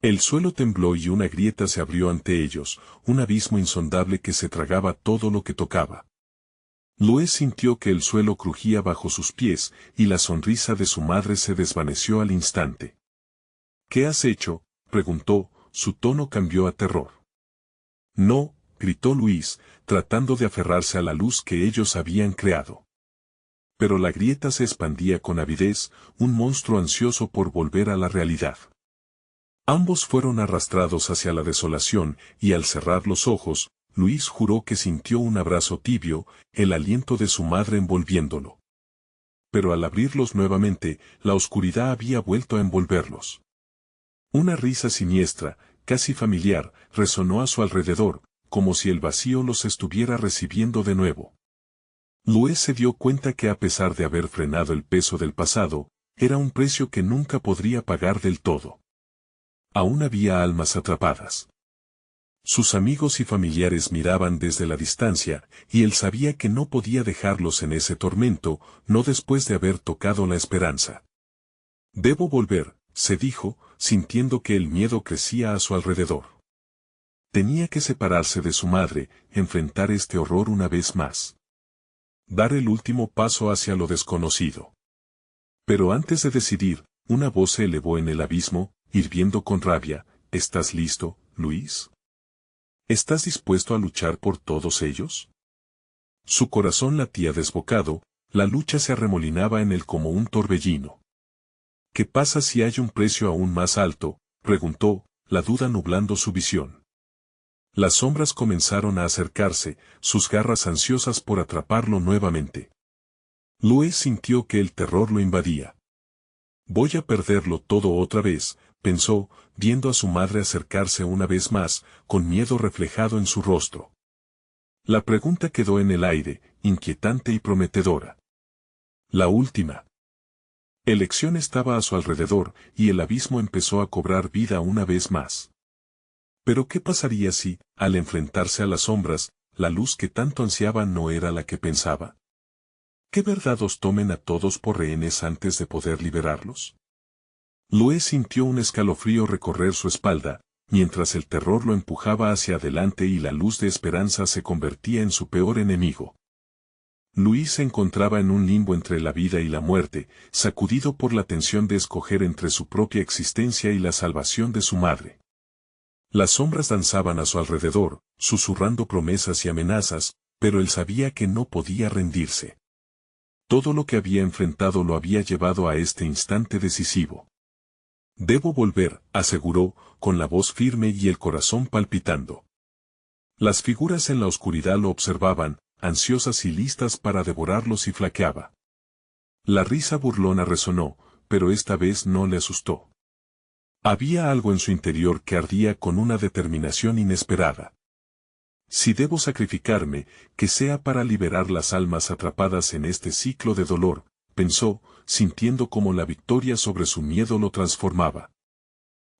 El suelo tembló y una grieta se abrió ante ellos, un abismo insondable que se tragaba todo lo que tocaba. Luis sintió que el suelo crujía bajo sus pies, y la sonrisa de su madre se desvaneció al instante. «¿Qué has hecho?», preguntó, su tono cambió a terror. «No», gritó Luis, tratando de aferrarse a la luz que ellos habían creado. Pero la grieta se expandía con avidez, un monstruo ansioso por volver a la realidad. Ambos fueron arrastrados hacia la desolación, y al cerrar los ojos, Luis juró que sintió un abrazo tibio, el aliento de su madre envolviéndolo. Pero al abrirlos nuevamente, la oscuridad había vuelto a envolverlos. Una risa siniestra, casi familiar, resonó a su alrededor, como si el vacío los estuviera recibiendo de nuevo. Luis se dio cuenta que a pesar de haber frenado el peso del pasado, era un precio que nunca podría pagar del todo. Aún había almas atrapadas. Sus amigos y familiares miraban desde la distancia, y él sabía que no podía dejarlos en ese tormento, no después de haber tocado la esperanza. «Debo volver», se dijo, sintiendo que el miedo crecía a su alrededor. Tenía que separarse de su madre, enfrentar este horror una vez más. Dar el último paso hacia lo desconocido. Pero antes de decidir, una voz se elevó en el abismo, hirviendo con rabia. ¿Estás listo, Luis? ¿Estás dispuesto a luchar por todos ellos? Su corazón latía desbocado, la lucha se arremolinaba en él como un torbellino. ¿Qué pasa si hay un precio aún más alto?, preguntó, la duda nublando su visión. Las sombras comenzaron a acercarse, sus garras ansiosas por atraparlo nuevamente. Luis sintió que el terror lo invadía. Voy a perderlo todo otra vez, pensó, viendo a su madre acercarse una vez más, con miedo reflejado en su rostro. La pregunta quedó en el aire, inquietante y prometedora. La última. Elección estaba a su alrededor, y el abismo empezó a cobrar vida una vez más. Pero ¿qué pasaría si, al enfrentarse a las sombras, la luz que tanto ansiaba no era la que pensaba? ¿Qué verdad os tomen a todos por rehenes antes de poder liberarlos? Luis sintió un escalofrío recorrer su espalda, mientras el terror lo empujaba hacia adelante y la luz de esperanza se convertía en su peor enemigo. Luis se encontraba en un limbo entre la vida y la muerte, sacudido por la tensión de escoger entre su propia existencia y la salvación de su madre. Las sombras danzaban a su alrededor, susurrando promesas y amenazas, pero él sabía que no podía rendirse. Todo lo que había enfrentado lo había llevado a este instante decisivo. Debo volver, aseguró, con la voz firme y el corazón palpitando. Las figuras en la oscuridad lo observaban, ansiosas y listas para devorarlo si flaqueaba. La risa burlona resonó, pero esta vez no le asustó. Había algo en su interior que ardía con una determinación inesperada. Si debo sacrificarme, que sea para liberar las almas atrapadas en este ciclo de dolor, pensó, sintiendo como la victoria sobre su miedo lo transformaba.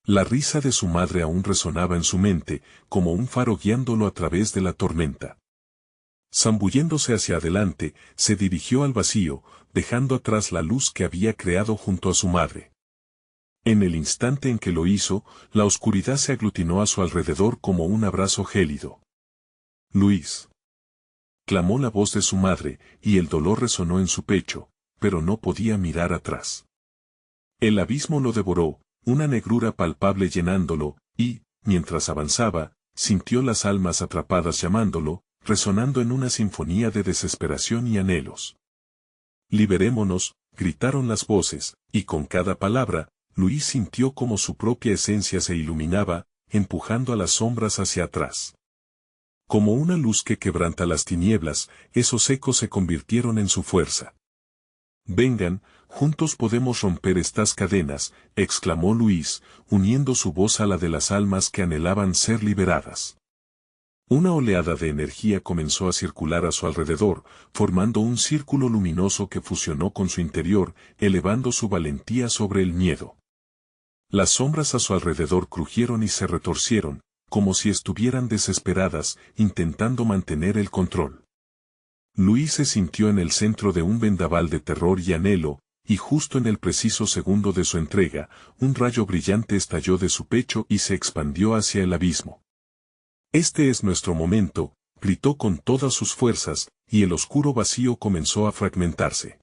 La risa de su madre aún resonaba en su mente, como un faro guiándolo a través de la tormenta. Zambulléndose hacia adelante, se dirigió al vacío, dejando atrás la luz que había creado junto a su madre. En el instante en que lo hizo, la oscuridad se aglutinó a su alrededor como un abrazo gélido. Luis. Clamó la voz de su madre, y el dolor resonó en su pecho, pero no podía mirar atrás. El abismo lo devoró, una negrura palpable llenándolo, y, mientras avanzaba, sintió las almas atrapadas llamándolo, resonando en una sinfonía de desesperación y anhelos. Liberémonos, gritaron las voces, y con cada palabra, Luis sintió como su propia esencia se iluminaba, empujando a las sombras hacia atrás. Como una luz que quebranta las tinieblas, esos ecos se convirtieron en su fuerza. Vengan, juntos podemos romper estas cadenas, exclamó Luis, uniendo su voz a la de las almas que anhelaban ser liberadas. Una oleada de energía comenzó a circular a su alrededor, formando un círculo luminoso que fusionó con su interior, elevando su valentía sobre el miedo. Las sombras a su alrededor crujieron y se retorcieron, como si estuvieran desesperadas, intentando mantener el control. Luis se sintió en el centro de un vendaval de terror y anhelo, y justo en el preciso segundo de su entrega, un rayo brillante estalló de su pecho y se expandió hacia el abismo. Este es nuestro momento, gritó con todas sus fuerzas, y el oscuro vacío comenzó a fragmentarse.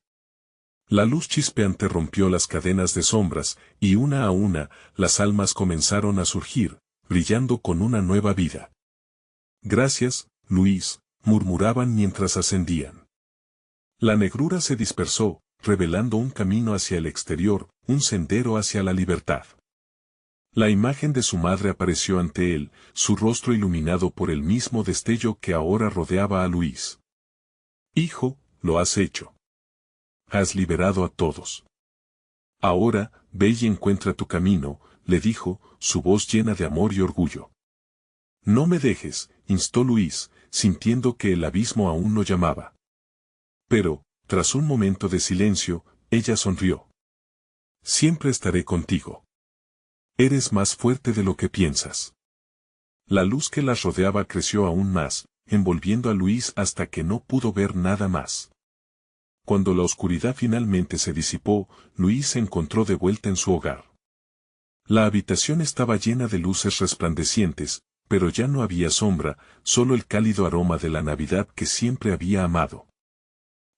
La luz chispeante rompió las cadenas de sombras, y una a una, las almas comenzaron a surgir, brillando con una nueva vida. Gracias, Luis, murmuraban mientras ascendían. La negrura se dispersó, revelando un camino hacia el exterior, un sendero hacia la libertad. La imagen de su madre apareció ante él, su rostro iluminado por el mismo destello que ahora rodeaba a Luis. Hijo, lo has hecho. Has liberado a todos. Ahora, ve y encuentra tu camino, le dijo, su voz llena de amor y orgullo. No me dejes, instó Luis, sintiendo que el abismo aún lo llamaba. Pero, tras un momento de silencio, ella sonrió. Siempre estaré contigo. Eres más fuerte de lo que piensas. La luz que las rodeaba creció aún más, envolviendo a Luis hasta que no pudo ver nada más. Cuando la oscuridad finalmente se disipó, Luis se encontró de vuelta en su hogar. La habitación estaba llena de luces resplandecientes, pero ya no había sombra, solo el cálido aroma de la Navidad que siempre había amado.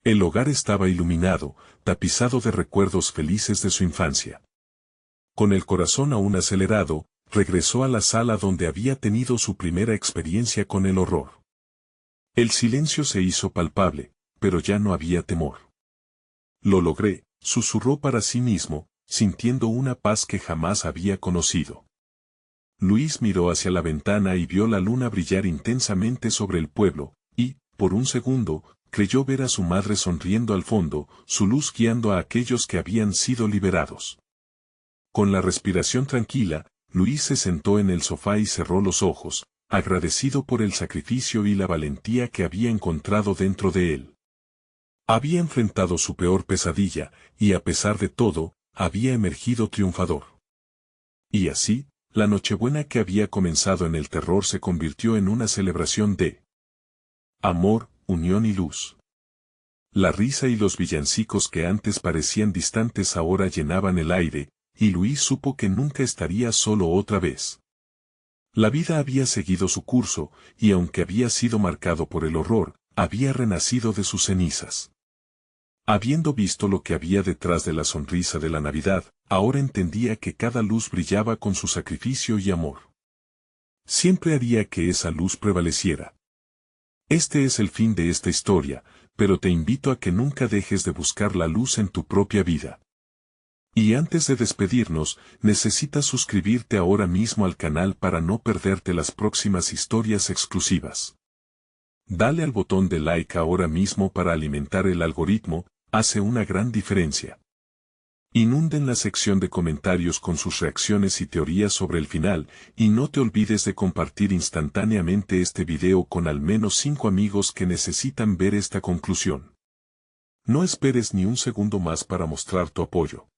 El hogar estaba iluminado, tapizado de recuerdos felices de su infancia. Con el corazón aún acelerado, regresó a la sala donde había tenido su primera experiencia con el horror. El silencio se hizo palpable, pero ya no había temor. Lo logré, susurró para sí mismo, sintiendo una paz que jamás había conocido. Luis miró hacia la ventana y vio la luna brillar intensamente sobre el pueblo, y, por un segundo, creyó ver a su madre sonriendo al fondo, su luz guiando a aquellos que habían sido liberados. Con la respiración tranquila, Luis se sentó en el sofá y cerró los ojos, agradecido por el sacrificio y la valentía que había encontrado dentro de él. Había enfrentado su peor pesadilla, y a pesar de todo, había emergido triunfador. Y así, la Nochebuena que había comenzado en el terror se convirtió en una celebración de amor, unión y luz. La risa y los villancicos que antes parecían distantes ahora llenaban el aire, y Luis supo que nunca estaría solo otra vez. La vida había seguido su curso, y aunque había sido marcado por el horror, había renacido de sus cenizas. Habiendo visto lo que había detrás de la sonrisa de la Navidad, ahora entendía que cada luz brillaba con su sacrificio y amor. Siempre haría que esa luz prevaleciera. Este es el fin de esta historia, pero te invito a que nunca dejes de buscar la luz en tu propia vida. Y antes de despedirnos, necesitas suscribirte ahora mismo al canal para no perderte las próximas historias exclusivas. Dale al botón de like ahora mismo para alimentar el algoritmo, hace una gran diferencia. Inunden la sección de comentarios con sus reacciones y teorías sobre el final, y no te olvides de compartir instantáneamente este video con al menos 5 amigos que necesitan ver esta conclusión. No esperes ni un segundo más para mostrar tu apoyo.